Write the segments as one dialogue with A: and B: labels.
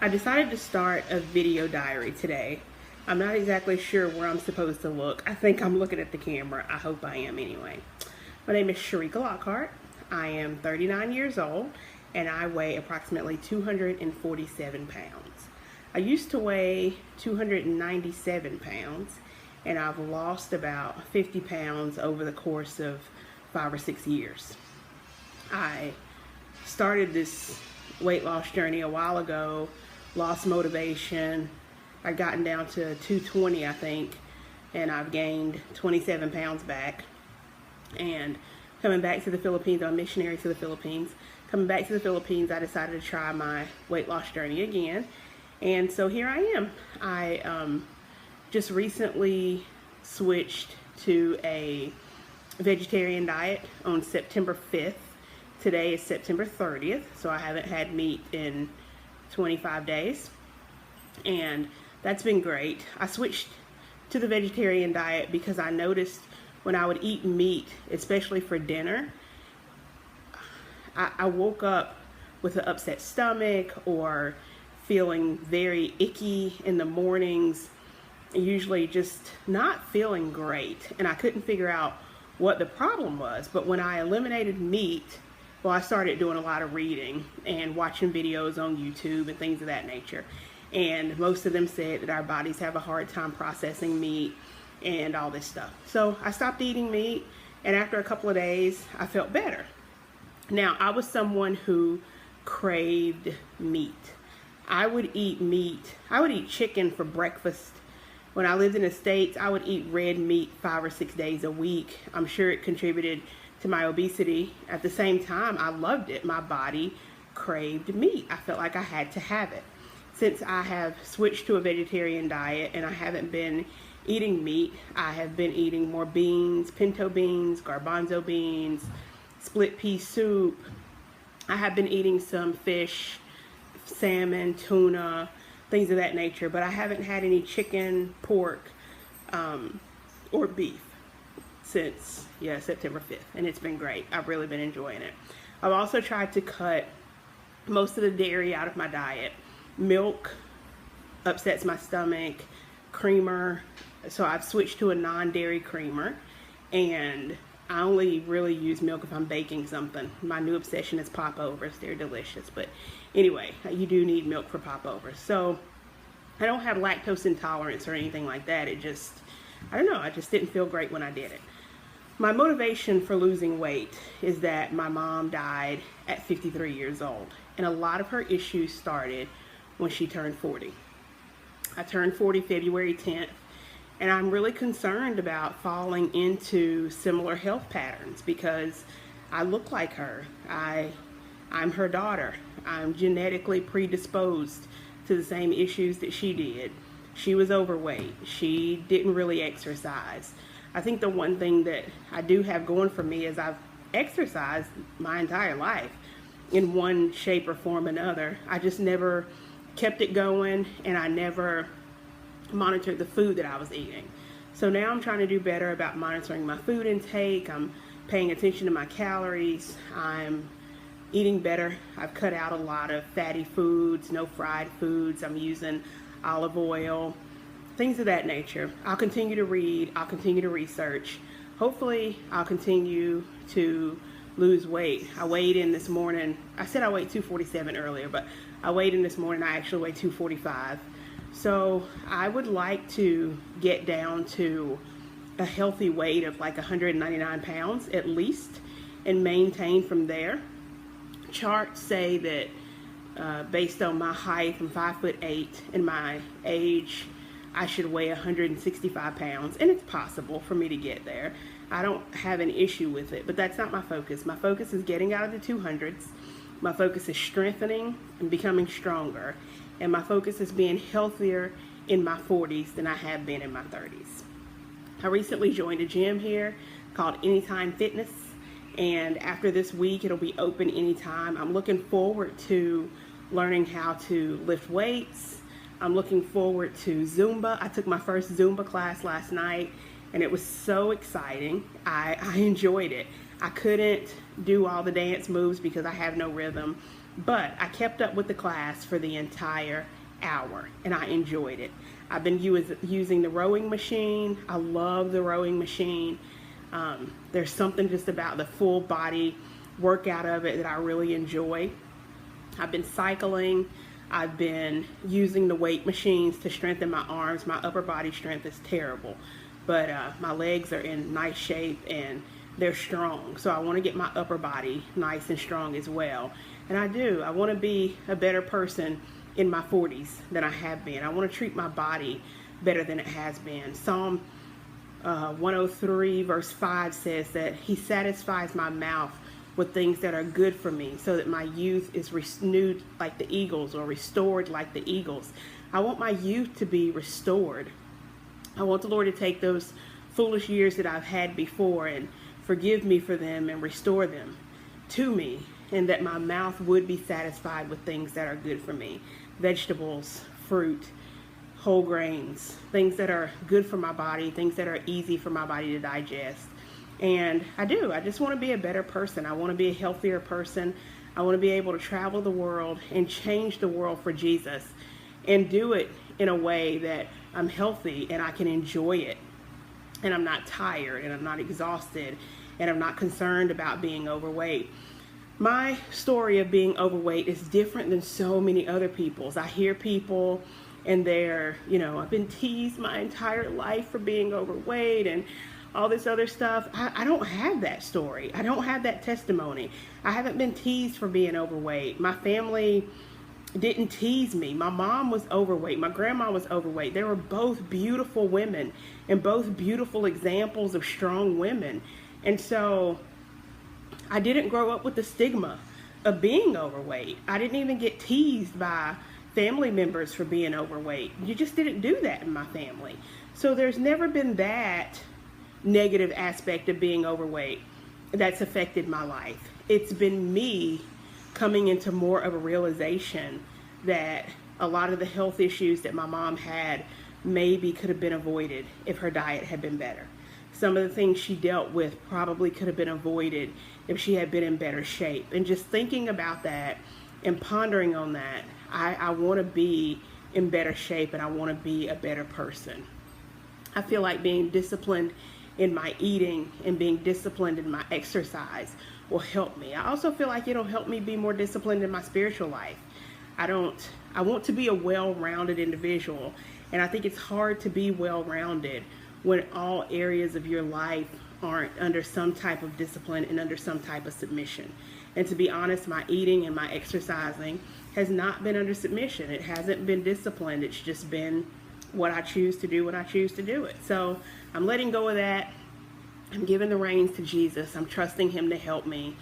A: I decided to start a video diary today. I'm not exactly sure where I'm supposed to look. I think I'm looking at the camera. I hope I am anyway. My name is Sherika Lockhart. I am 39 years old and I weigh approximately 247 pounds. I used to weigh 297 pounds and I've lost about 50 pounds over the course of 5 or 6 years. I started this weight loss journey a while ago, lost motivation. I'd gotten down to 220, I think, and I've gained 27 pounds back. And coming back to the Philippines, I'm a missionary to the Philippines. Coming back to the Philippines, I decided to try my weight loss journey again. And so here I am. I just recently switched to a vegetarian diet on September 5th. Today is September 30th, so I haven't had meat in 25 days, and that's been great. I switched to the vegetarian diet because I noticed when I would eat meat, especially for dinner, I woke up with an upset stomach or feeling very icky in the mornings, usually just not feeling great, and I couldn't figure out what the problem was. But when I eliminated meat, well, I started doing a lot of reading and watching videos on YouTube and things of that nature. And most of them said that our bodies have a hard time processing meat and all this stuff. So I stopped eating meat, and after a couple of days, I felt better. Now, I was someone who craved meat. I would eat meat. I would eat chicken for breakfast. When I lived in the States, I would eat red meat 5 or 6 days a week. I'm sure it contributed to my obesity. At the same time, I loved it. My body craved meat. I felt like I had to have it. Since I have switched to a vegetarian diet and I haven't been eating meat, I have been eating more beans, pinto beans, garbanzo beans, split pea soup. I have been eating some fish, salmon, tuna, things of that nature, but I haven't had any chicken, pork, or beef since September 5th, and it's been great. I've really been enjoying it. I've also tried to cut most of the dairy out of my diet. Milk upsets my stomach, creamer, so I've switched to a non-dairy creamer, and I only really use milk if I'm baking something. My new obsession is popovers. They're delicious, but anyway, you do need milk for popovers. So I don't have lactose intolerance or anything like that. It just, I don't know, I just didn't feel great when I did it. My motivation for losing weight is that my mom died at 53 years old, and a lot of her issues started when she turned 40. I turned 40 February 10th, and I'm really concerned about falling into similar health patterns because I look like her. I'm her daughter. I'm genetically predisposed to the same issues that she did. She was overweight. She didn't really exercise. I think the one thing that I do have going for me is I've exercised my entire life in one shape or form or another. I just never kept it going, and I never monitored the food that I was eating. So now I'm trying to do better about monitoring my food intake. I'm paying attention to my calories. I'm eating better. I've cut out a lot of fatty foods, no fried foods. I'm using olive oil, things of that nature. I'll continue to read. I'll continue to research. Hopefully, I'll continue to lose weight. I weighed in this morning. I said I weighed 247 earlier, but I weighed in this morning. I actually weighed 245. So I would like to get down to a healthy weight of like 199 pounds at least and maintain from there. Charts say that based on my height, I'm 5'8", and my age, I should weigh 165 pounds, and it's possible for me to get there. I don't have an issue with it, but that's not my focus. My focus is getting out of the 200s. My focus is strengthening and becoming stronger, and my focus is being healthier in my 40s than I have been in my 30s. I recently joined a gym here called Anytime Fitness, and after this week it'll be open anytime. I'm looking forward to learning how to lift weights. I'm looking forward to Zumba. I took my first Zumba class last night and it was so exciting. I enjoyed it. I couldn't do all the dance moves because I have no rhythm, But I kept up with the class for the entire hour and I enjoyed it. I've been using the rowing machine. I love the rowing machine. There's something just about the full body workout of it that I really enjoy. I've been cycling. I've been using the weight machines to strengthen my arms. My upper body strength is terrible, but my legs are in nice shape and they're strong. So I want to get my upper body nice and strong as well. And I do. I want to be a better person in my 40s than I have been. I want to treat my body better than it has been. Psalm 103 verse 5 says that he satisfies my mouth with things that are good for me so that my youth is renewed like the eagles, or restored like the eagles. I want my youth to be restored. I want the Lord to take those foolish years that I've had before and forgive me for them and restore them to me, and that my mouth would be satisfied with things that are good for me. Vegetables, fruit, whole grains, things that are good for my body, things that are easy for my body to digest. And I just want to be a better person. I want to be a healthier person. I want to be able to travel the world and change the world for Jesus, and do it in a way that I'm healthy and I can enjoy it, and I'm not tired and I'm not exhausted and I'm not concerned about being overweight. My story of being overweight is different than so many other people's. I hear people and they're, I've been teased my entire life for being overweight and all this other stuff. I don't have that story. I don't have that testimony. I haven't been teased for being overweight. My family didn't tease me. My mom was overweight. My grandma was overweight. They were both beautiful women and both beautiful examples of strong women. And so I didn't grow up with the stigma of being overweight. I didn't even get teased by family members for being overweight. You just didn't do that in my family. So there's never been that negative aspect of being overweight that's affected my life. It's been me coming into more of a realization that a lot of the health issues that my mom had maybe could have been avoided if her diet had been better. Some of the things she dealt with probably could have been avoided if she had been in better shape. And just thinking about that and pondering on that, I want to be in better shape and I want to be a better person. I feel like being disciplined in my eating and being disciplined in my exercise will help me. I also feel like it'll help me be more disciplined in my spiritual life. I want to be a well-rounded individual, and I think it's hard to be well-rounded when all areas of your life aren't under some type of discipline and under some type of submission. And to be honest, my eating and my exercising has not been under submission. It hasn't been disciplined. It's just been what I choose to do when I choose to do it. So I'm letting go of that. I'm giving the reins to Jesus. I'm trusting him to help me.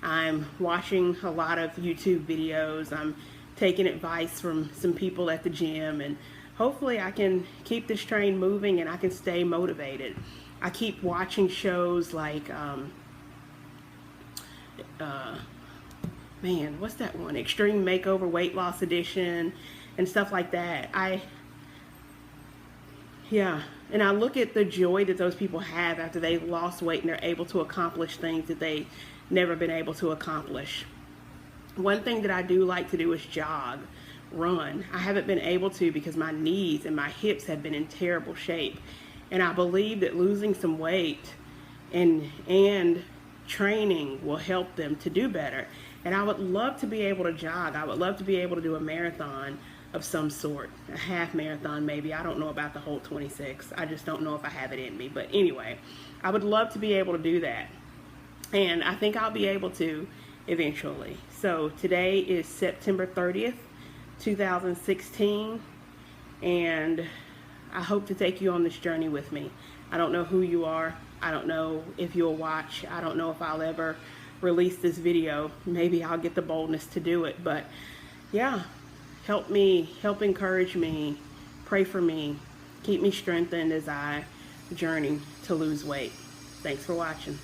A: I'm watching a lot of YouTube videos. I'm taking advice from some people at the gym, and hopefully I can keep this train moving and I can stay motivated. I keep watching shows like, what's that one? Extreme Makeover Weight Loss Edition and stuff like that. And I look at the joy that those people have after they've lost weight and they're able to accomplish things that they've never been able to accomplish. One thing that I do like to do is jog, run. I haven't been able to because my knees and my hips have been in terrible shape. And I believe that losing some weight and training will help them to do better. And I would love to be able to jog. I would love to be able to do a marathon of some sort, a half marathon maybe. I don't know about the whole 26. I just don't know if I have it in me. But anyway, I would love to be able to do that. And I think I'll be able to eventually. So today is September 30th, 2016. And I hope to take you on this journey with me. I don't know who you are. I don't know if you'll watch. I don't know if I'll ever release this video. Maybe I'll get the boldness to do it. But yeah, help me, help encourage me, pray for me, keep me strengthened as I journey to lose weight. Thanks for watching.